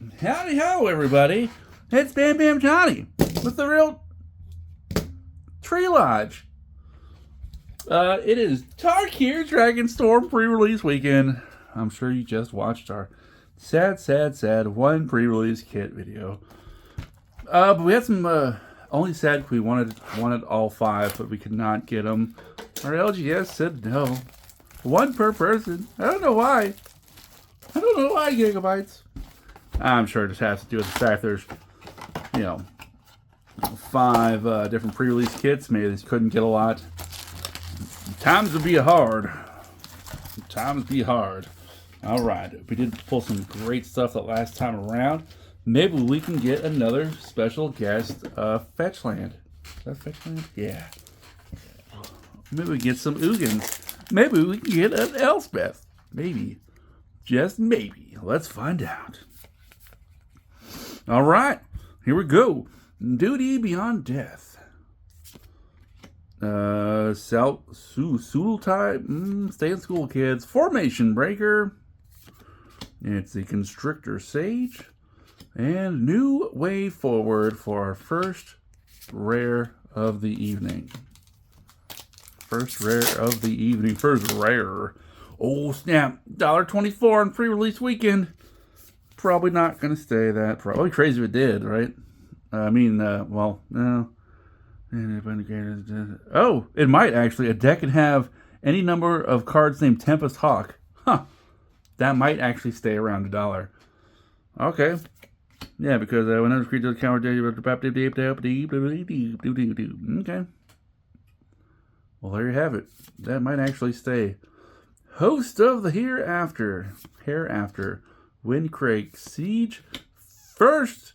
Howdy ho, everybody. It's Bam Bam Johnny with the real Treelodge. It is dark here, Dragonstorm pre-release weekend. I'm sure you just watched our sad one pre-release kit video. But we had some only sad we wanted all 5, but we could not get them. Our LGS said no. 1 per person. I don't know why. Gigabytes. I'm sure it just has to do with the fact there's, 5 different pre-release kits. Maybe they couldn't get a lot. Times would be hard. All right, we did pull some great stuff that last time around. Maybe we can get another special guest, Fetchland. Is that Fetchland? Yeah. Maybe we get some Ugins. Maybe we can get an Elspeth. Maybe. Just maybe. Let's find out. All right, here we go. Duty Beyond Death. Sultai, stay in school, kids. Formation Breaker. It's the Constrictor Sage. And New Way Forward for our first rare of the evening. First rare. Oh, snap. $1.24 on pre-release weekend. Probably not going to stay that. Probably crazy if it did, right? No. Oh, it might actually. A deck can have any number of cards named Tempest Hawk. Huh. That might actually stay around $1. Okay. Yeah, because whenever creatures counter, okay. Well, there you have it. That might actually stay. Host of the Hereafter. Windcrake Siege. First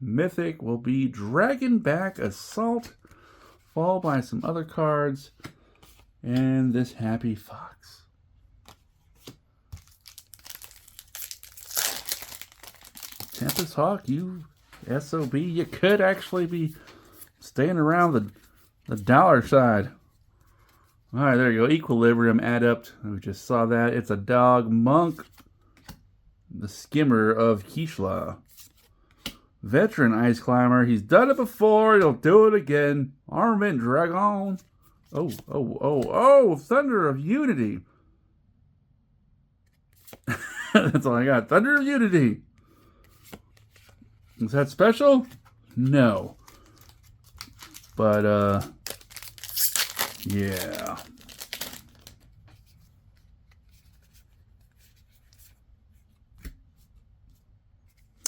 mythic will be Dragonback Assault, followed by some other cards, and this Happy Fox. Tempest Hawk, you SOB, you could actually be staying around the dollar side. All right, there you go. Equilibrium Adept. We just saw that. It's a dog monk. The Skimmer of Kishla. Veteran Ice Climber. He's done it before. He'll do it again. Armament Dragon. Oh. Thunder of Unity. That's all I got. Thunder of Unity. Is that special? No. But, yeah.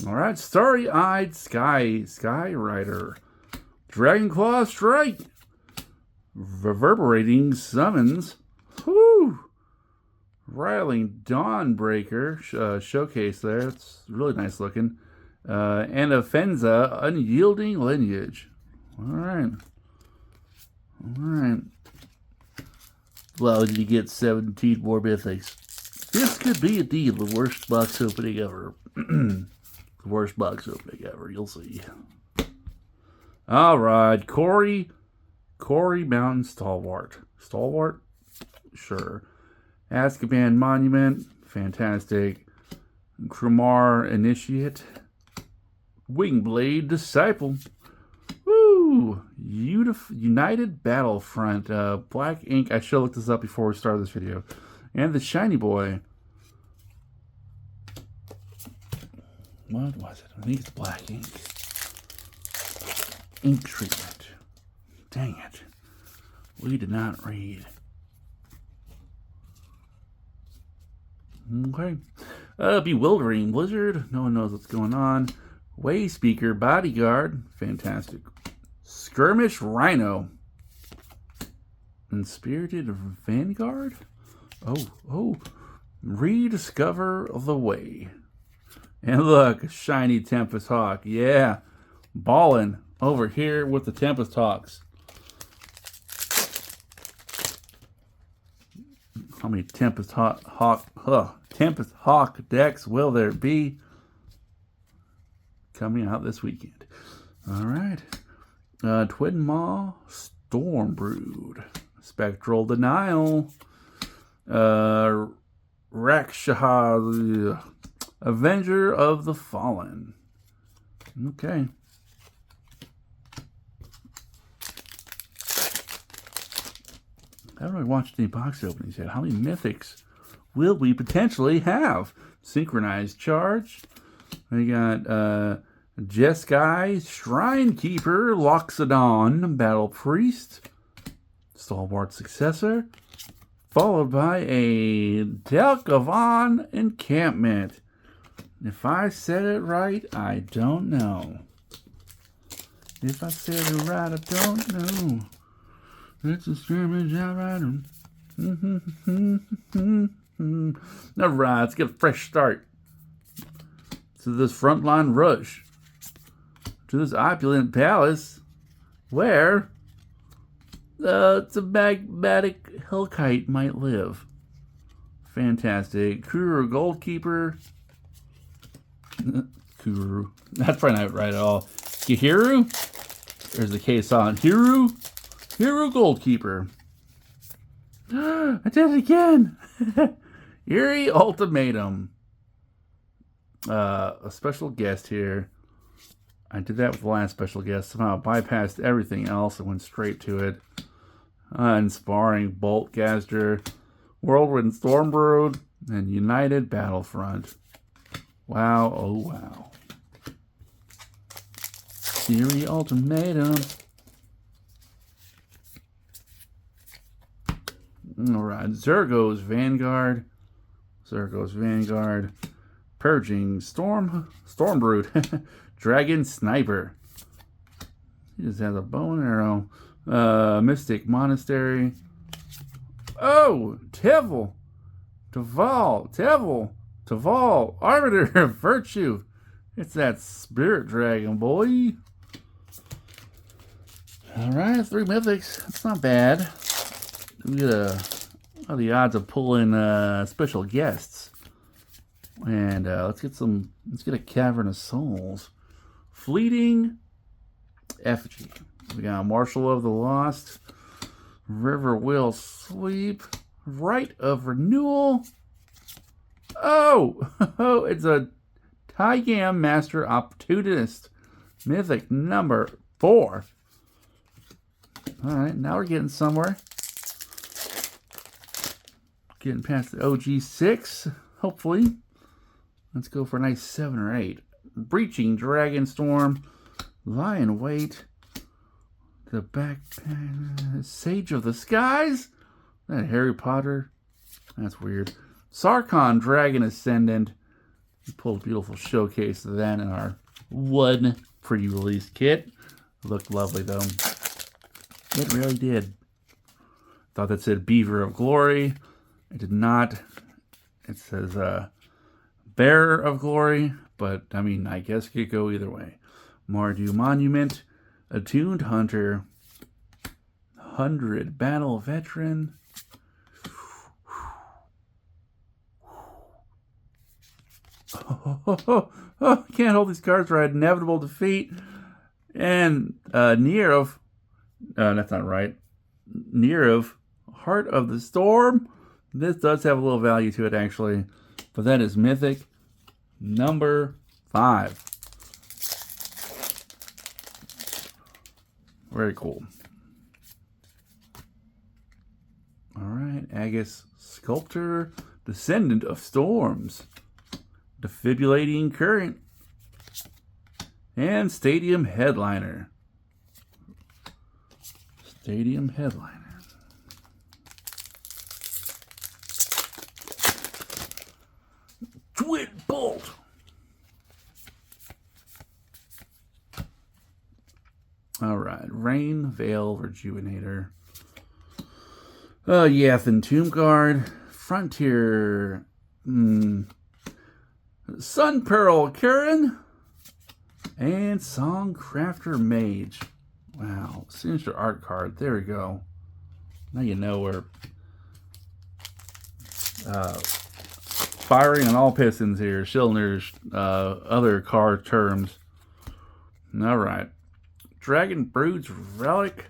All right, Starry-Eyed Skyrider. Dragonclaw Strike. Reverberating Summons. Whoo! Riling Dawnbreaker. Showcase there. It's really nice looking. And Offenza, Unyielding Lineage. All right. Well, you get 17 more mythics. This could be indeed the worst box opening ever. Worst box opening ever. You'll see. All right, Corey Mountain Stalwart. Sure. Azkaban Monument, fantastic. Krumar Initiate. Wingblade Disciple. Woo! United Battlefront. Black ink. I should have looked this up before we started this video. And the Shiny Boy. What was it? I think it's black ink. Ink treatment. Dang it. We did not read. Okay. Bewildering Blizzard. No one knows what's going on. Way Speaker Bodyguard. Fantastic. Skirmish Rhino. Inspirited Vanguard. Oh. Rediscover the Way. And look, shiny Tempest Hawk. Yeah. Ballin' over here with the Tempest Hawks. How many Tempest Hawk decks will there be coming out this weekend? All right. Twin Maw Stormbrood. Spectral Denial. Rakshasa. Avenger of the Fallen. Okay. I haven't really watched any box openings yet. How many mythics will we potentially have? Synchronized Charge. We got Jeskai, Shrine Keeper, Loxodon, Battle Priest, Stalwart Successor, followed by a Delcavon Encampment. If I said it right, I don't know. If I said it right, I don't know. It's a scrimmage outright. Alright, let's get a fresh start. To this frontline rush. To this opulent palace. Where the magmatic Hellkite might live. Fantastic. Kuru Goldkeeper. Kuru. That's probably not right at all. Kihiru. There's the case on Hiru. Hiru Goldkeeper. I did it again. Eerie Ultimatum. A special guest here. I did that with the last special guest. Somehow bypassed everything else and went straight to it. Unsparring Boltcaster, Whirlwind Stormbrood, and United Battlefront. Wow, oh wow. Eerie Ultimatum. Alright, Zergo's Vanguard. Purging Stormbrood. Dragon Sniper. He just has a bow and arrow. Mystic Monastery. Oh! Teval. Arbiter of Virtue. It's that Spirit Dragon, boy. Alright, 3 mythics. That's not bad. We get what are the odds of pulling special guests? And let's get a Cavern of Souls. Fleeting Effigy. We got Marshal of the Lost. River Will Sweep. Rite of Renewal. Oh! It's a Tygam Master Opportunist. Mythic number 4. Alright, now we're getting somewhere. Getting past the OG 6, hopefully. Let's go for a nice 7 or 8. Breaching Dragonstorm. Lion Weight. The Backpack. Sage of the Skies. That Harry Potter. That's weird. Sarkhan Dragon Ascendant. We pulled a beautiful showcase of that in our one pre-release kit. Looked lovely though. It really did. Thought that said Beaver of Glory. It did not. It says Bearer of Glory, but I mean, I guess it could go either way. Mardu Monument, Attuned Hunter, 100 Battle Veteran. Can't hold these cards right. Inevitable Defeat. And Nierov. That's not right. Nierov, Heart of the Storm. This does have a little value to it, actually. But that is Mythic number 5. Very cool. Alright, Agus Sculptor, Descendant of Storms, Defibrillating Current, and Stadium Headliner. Stadium Headliner. Twin Bolt. Alright, Rain Veil Rejuvenator. Yathan Tomb Guard. Frontier. Sun Pearl Karen. And Songcrafter Mage. Wow, Sinister Art card. There we go. Now you know we're firing on all pistons here. Schillner's other card terms. Alright. Dragon Brood's Relic.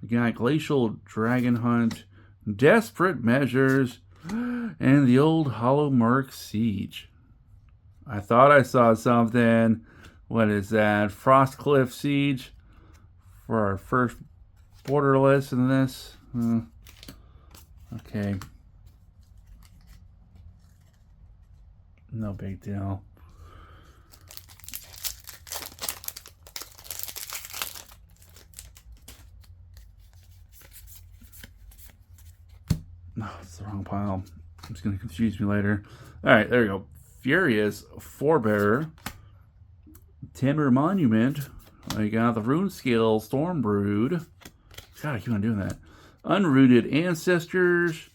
We got Glacial Dragon Hunt. Desperate Measures. And the old Hollow Merc Siege. I thought I saw something. What is that? Frostcliff Siege for our first borderless in this. Okay. No big deal. No, it's the wrong pile. It's going to confuse me later. All right, there we go. Furious Forebearer. Timber Monument. I got the Rune Scale Stormbrood. God, I keep on doing that. Unrooted Ancestors.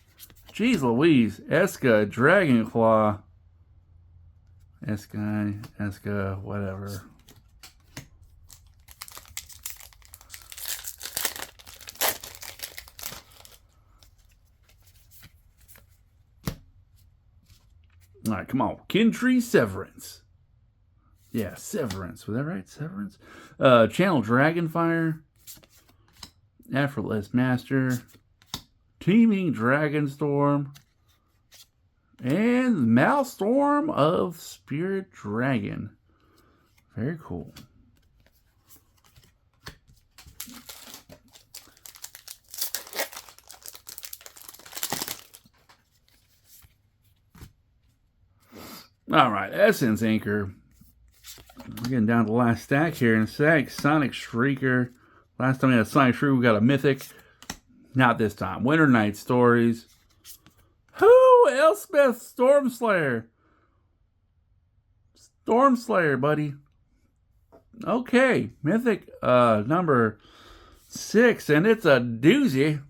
Jeez Louise. Eska Dragonclaw. Eska, whatever. All right, come on. Kintree Severance. Yeah, Severance. Was that right? Severance? Channel Dragonfire. Effortless Master. Teeming Dragonstorm. And Malstorm of Spirit Dragon. Very cool. All right, Essence Anchor. We're getting down to the last stack here in a sec. Sonic Shrieker. Last time we had a Sonic Shrieker, we got a Mythic. Not this time. Winter Night Stories. Who? Elspeth Stormslayer. Stormslayer, buddy. Okay. Mythic number 6. And it's a doozy.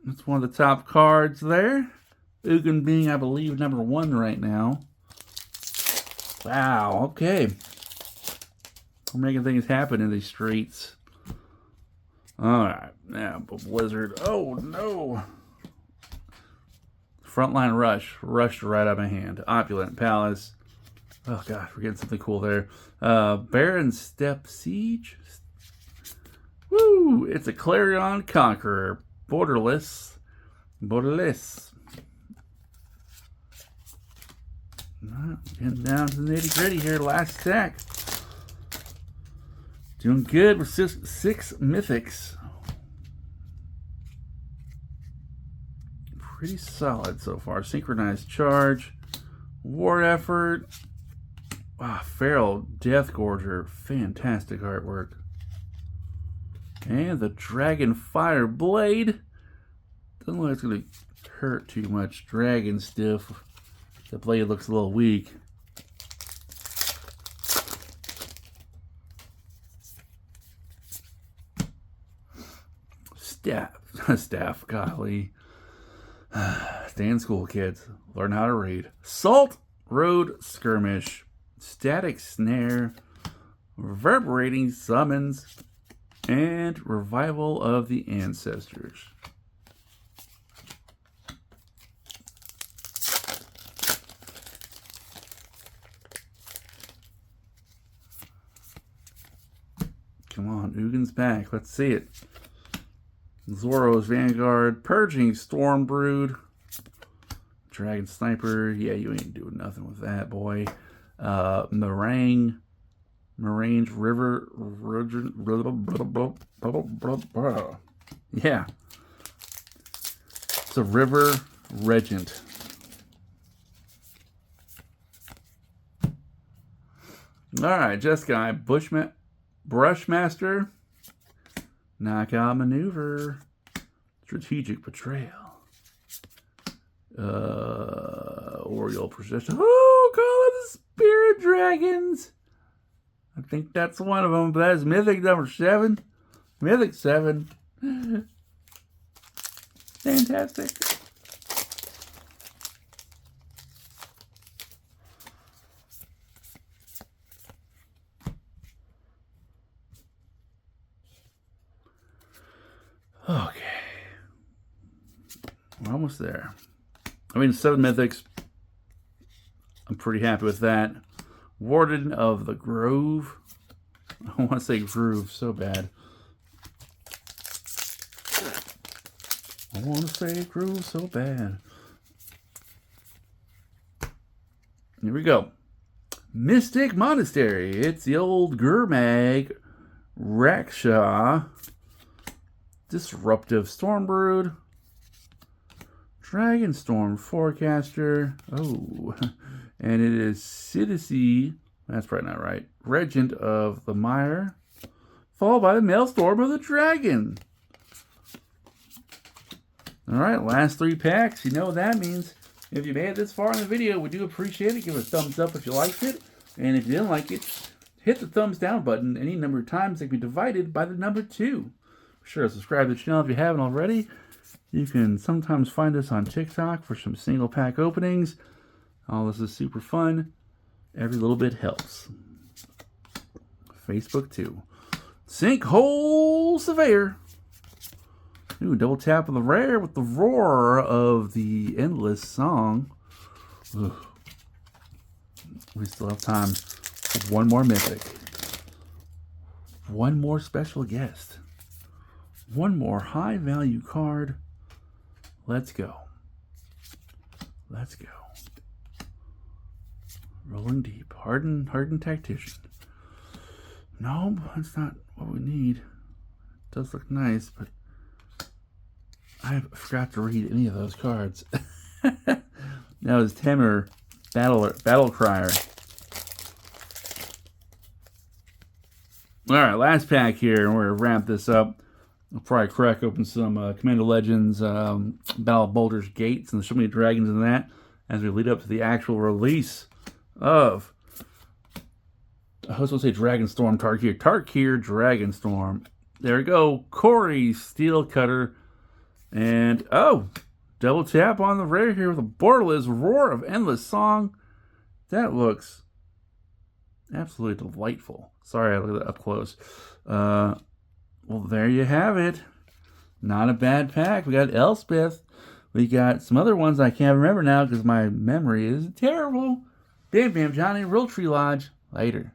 It's one of the top cards there. Ugin being, I believe, number 1 right now. Wow, okay. We're making things happen in these streets. Alright, now, Blizzard. Oh, no. Frontline Rush. Rushed right out of my hand. Opulent Palace. Oh, gosh, we're getting something cool there. Baron Step Siege. Woo! It's a Clarion Conqueror. Borderless. Getting down to the nitty gritty here. Last stack. Doing good with six mythics. Pretty solid so far. Synchronized Charge. War Effort. Wow, Feral Deathgorger. Fantastic artwork. And the Dragon Fire Blade. Doesn't look like it's going to hurt too much. Dragon Stiff. The blade looks a little weak. Staff, golly. Stay in school, kids. Learn how to read. Salt Road Skirmish. Static Snare. Reverberating Summons. And Revival of the Ancestors. Come on, Ugin's back. Let's see it. Zoro's Vanguard, Purging Stormbrood, Dragon Sniper. Yeah, you ain't doing nothing with that, boy. Morange River. Yeah. It's a River Regent. Alright, Jeskai, Brushmaster. Knockout Maneuver. Strategic Betrayal. Oriole Persistence. Oh, call it the Spirit Dragons. I think that's one of them, but that is Mythic number 7. Mythic 7. Fantastic. Okay. We're almost there. I mean, 7 mythics. I'm pretty happy with that. Warden of the Grove. I want to say Groove so bad. I want to say Groove so bad. Here we go. Mystic Monastery. It's the old Gurmag Raksha. Disruptive Stormbrood. Dragonstorm Forecaster. Oh, and it is Citizen. That's probably not right. Regent of the Mire. Followed by the Maelstrom of the Dragon. Alright, last 3 packs. You know what that means. If you made it this far in the video, we do appreciate it. Give it a thumbs up if you liked it. And if you didn't like it, hit the thumbs down button any number of times that can be divided by the number 2. Be sure to subscribe to the channel if you haven't already. You can sometimes find us on TikTok for some single pack openings. All this is super fun. Every little bit helps. Facebook too. Sinkhole Surveyor. Ooh, double tap on the rare with the roar of the endless song. Ugh. We still have time for one more mythic. One more special guest. One more high value card. Let's go. Let's go. Rolling deep. Hardened tactician. No, that's not what we need. It does look nice, but I forgot to read any of those cards. That was Temur Battle Crier. Alright, last pack here, and we're going to wrap this up. I'll probably crack open some Commander Legends, Battle of Baldur's Gates, and there's so many dragons in that as we lead up to the actual release of, I was going to say Dragonstorm Tarkir. Tarkir Dragonstorm. There we go. Corey Steel Cutter. And, oh, double tap on the rare here with a Borderless Roar of Endless Song. That looks absolutely delightful. Sorry, I looked at that up close. Well, there you have it. Not a bad pack. We got Elspeth. We got some other ones I can't remember now because my memory is terrible. Bam Bam Johnny, Real Treelodge. Later.